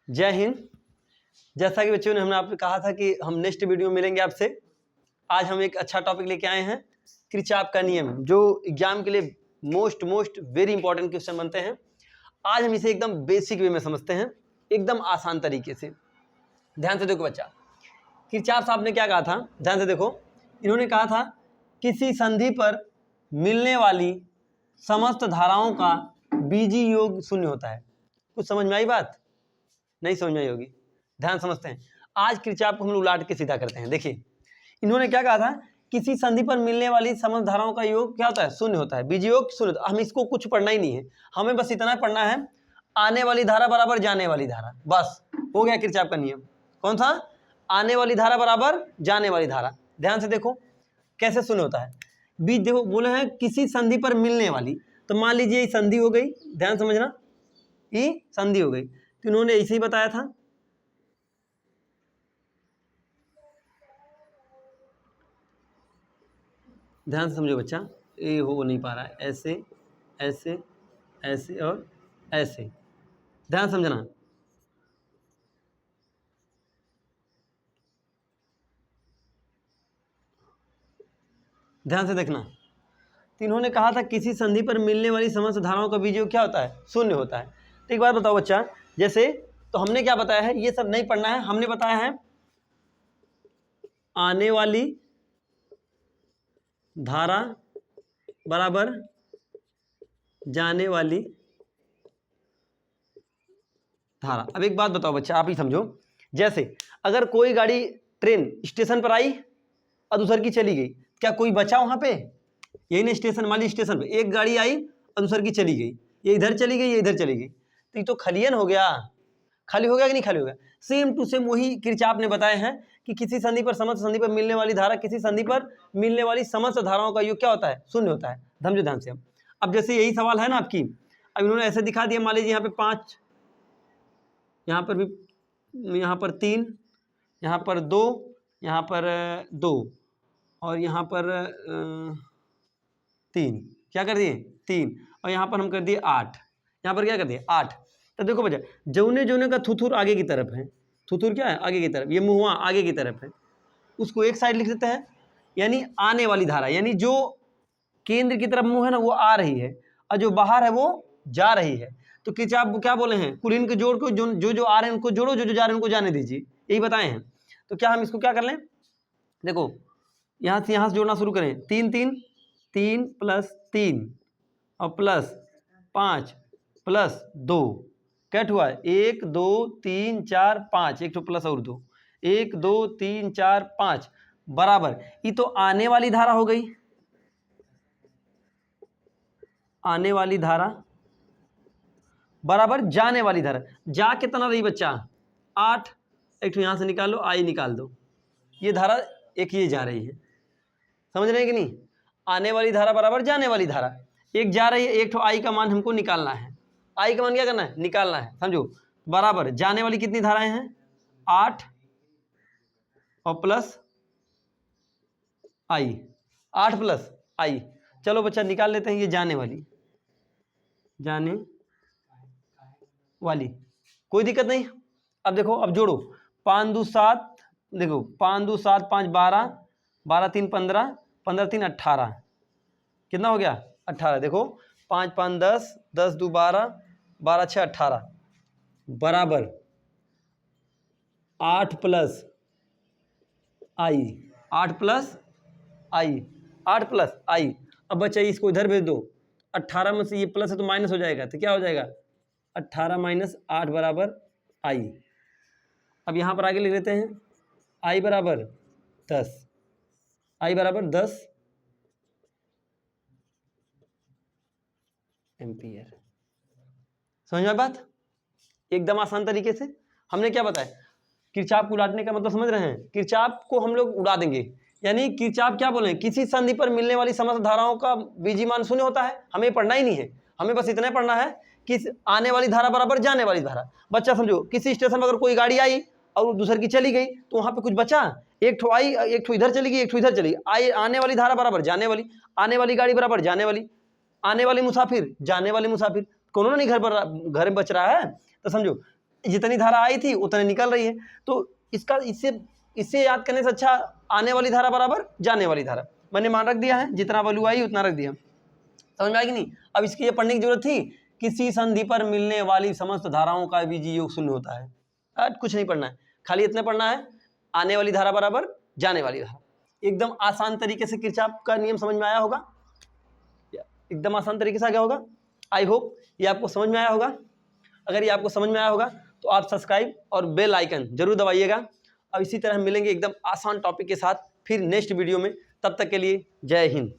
जय हिंद। जैसा कि बच्चों ने हमने आपसे कहा था कि हम नेक्स्ट वीडियो में मिलेंगे आपसे। आज हम एक अच्छा टॉपिक लेके आए हैं, किरचॉफ का नियम, जो एग्जाम के लिए मोस्ट वेरी इंपॉर्टेंट क्वेश्चन बनते हैं। आज हम इसे एकदम बेसिक वे में समझते हैं, एकदम आसान तरीके से। ध्यान से देखो बच्चा, किरचॉफ साहब ने क्या कहा था, ध्यान से देखो। इन्होंने कहा था किसी संधि पर मिलने वाली समस्त धाराओं का बीजीय योग शून्य होता है। कुछ समझ में आई बात? नहीं समझ में आई होगी। ध्यान समझते हैं। आज किरचॉफ को हम लोग उलाट के सीधा करते हैं। देखिए इन्होंने क्या कहा था, किसी संधि पर मिलने वाली समस्त धाराओं का योग क्या होता है? शून्य होता है, बीजीय योग शून्य। हम इसको कुछ पढ़ना ही नहीं है, हमें बस इतना पढ़ना है, आने वाली धारा बराबर जाने वाली धारा, बस हो गया किरचॉफ का नियम। कौन सा? आने वाली धारा बराबर जाने वाली धारा। ध्यान से देखो कैसे शून्य होता है। बीज देखो बोले हैं किसी संधि पर मिलने वाली, तो मान लीजिए ये संधि हो गई, ध्यान समझना, ये संधि हो गई, तो इन्होंने ऐसे ही बताया था। ध्यान से समझो बच्चा, ये हो नहीं पा रहा है, ऐसे ऐसे ऐसे और ऐसे। ध्यान समझना, ध्यान से देखना। तो इन्होंने कहा था किसी संधि पर मिलने वाली समस्त धाराओं का बीजीय योग क्या होता है? शून्य होता है। तो एक बात बताओ बच्चा, जैसे तो हमने क्या बताया है, ये सब नहीं पढ़ना है, हमने बताया है आने वाली धारा बराबर जाने वाली धारा। अब एक बात बताओ बच्चा, आप ही समझो, जैसे अगर कोई गाड़ी ट्रेन स्टेशन पर आई और दूसर की चली गई, क्या कोई बचा वहां पे? यही ना स्टेशन, मान ली स्टेशन पे एक गाड़ी आई और दूसर की चली गई, ये इधर चली गई, ये इधर चली गई, तो ये तो खलियन हो गया। खाली हो गया कि नहीं खाली हो गया? सेम टू सेम वही किरचॉफ ने बताए हैं कि किसी संधि पर समस्त संधि पर मिलने वाली धारा, किसी संधि पर मिलने वाली समस्त धाराओं का योग क्या होता है? शून्य होता है। समझो ध्यान से। अब जैसे यही सवाल है ना आपकी, अब इन्होंने ऐसे दिखा दिया, मान लीजिए यहाँ पे 5, यहाँ पर भी, यहाँ पर 3, यहाँ पर 2, यहाँ पर 2 और यहाँ पर 3, क्या कर दिए? 3, और यहाँ पर हम कर दिए 8, यहाँ पर क्या कर दिए? 8। तो देखो बच्चा, जौने जौने का थुथुर आगे की तरफ है, थुथुर क्या है? आगे की तरफ, ये मुहुआ आगे की तरफ है, उसको एक साइड लिख देते हैं, यानी आने वाली धारा, यानी जो केंद्र की तरफ मुंह है ना वो आ रही है, और जो बाहर है वो जा रही है। तो किरचॉफ क्या बोले हैं? कुल इनके जोड़ को, जो आ रहे हैं उनको जोड़ो, जो जा रहे हैं उनको जाने दीजिए, यही बताए हैं। तो क्या हम इसको क्या कर लें, देखो यहाँ से जोड़ना शुरू करें। 3 3 3 प्लस 3 और प्लस 5 प्लस 2, कैट हुआ? 1 2 3 4 5, एक तो प्लस और 2, 1 2 3 4 5 बराबर, ये तो आने वाली धारा हो गई, आने वाली धारा बराबर जाने वाली धारा। जा कितना रही बच्चा? 8, एक तो यहाँ से निकाल लो, आई निकाल दो, ये धारा एक ये जा रही है, समझ रहे हैं कि नहीं? आने वाली धारा बराबर जाने वाली धारा, एक जा रही है, एक तो आई का मान हमको निकालना है, आई का मान क्या करना है? निकालना है, समझो, बराबर जाने वाली कितनी धाराएं हैं? 8 और प्लस आई, 8 प्लस आई। चलो बच्चा निकाल लेते हैं, ये जाने वाली, जाने वाली, कोई दिक्कत नहीं। अब देखो, अब जोड़ो, 5 2 7, देखो 5 2 7 5 12, 12 3 15, 15 3 18, कितना हो गया? 18। देखो 5 5 10, 10 2 12, 12 6 18 बराबर 8 प्लस आई, 8 प्लस आई, 8 प्लस आई। अब बच्चा इसको इधर भेज दो, 18 में से ये प्लस है तो माइनस हो जाएगा, तो क्या हो जाएगा? 18 माइनस 8 बराबर आई। अब यहाँ पर आगे लिख लेते हैं, आई बराबर 10, आई बराबर 10 एम्पियर। समझ में बात? एकदम आसान तरीके से हमने क्या बताया, किरचॉफ को उड़ाने का मतलब समझ रहे हैं? किरचॉफ को हम लोग उड़ा देंगे, यानी किरचॉफ क्या बोले, किसी संधि पर मिलने वाली समस्त धाराओं का बीजीय मान शून्य होता है। हमें पढ़ना ही नहीं है, हमें बस इतना पढ़ना है कि आने वाली धारा बराबर जाने वाली धारा। बच्चा समझो, किसी स्टेशन पर अगर कोई गाड़ी आई और दूसर की चली गई, तो वहां पे कुछ बचा? एक ठो आई, एक ठो इधर चली गई, एक ठो इधर चली गई। आई आने वाली धारा बराबर जाने वाली, आने वाली गाड़ी बराबर जाने वाली, आने वाली मुसाफिर जाने वाले मुसाफिर, कौन नहीं घर में बच रहा है। तो समझो जितनी धारा आई थी उतनी निकल रही है। तो इसका इससे याद करने से अच्छा आने वाली धारा बराबर जाने वाली धारा, मैंने मान रख दिया है, जितना वैल्यू आई उतना रख दिया। समझ में आएगी नहीं? अब इसकी ये पढ़ने की जरूरत थी, किसी संधि पर मिलने वाली समस्त धाराओं का बीजीय योग शून्य होता है। कुछ नहीं पढ़ना है, खाली इतने पढ़ना है, आने वाली धारा बराबर जाने वाली धारा। एकदम आसान तरीके से किरचॉफ का नियम समझ में आया होगा, एकदम आसान तरीके से आ गया होगा। आई होप ये आपको समझ में आया होगा। अगर ये आपको समझ में आया होगा तो आप सब्सक्राइब और बेल आइकन जरूर दबाइएगा। अब इसी तरह हम मिलेंगे एकदम आसान टॉपिक के साथ फिर नेक्स्ट वीडियो में। तब तक के लिए जय हिंद।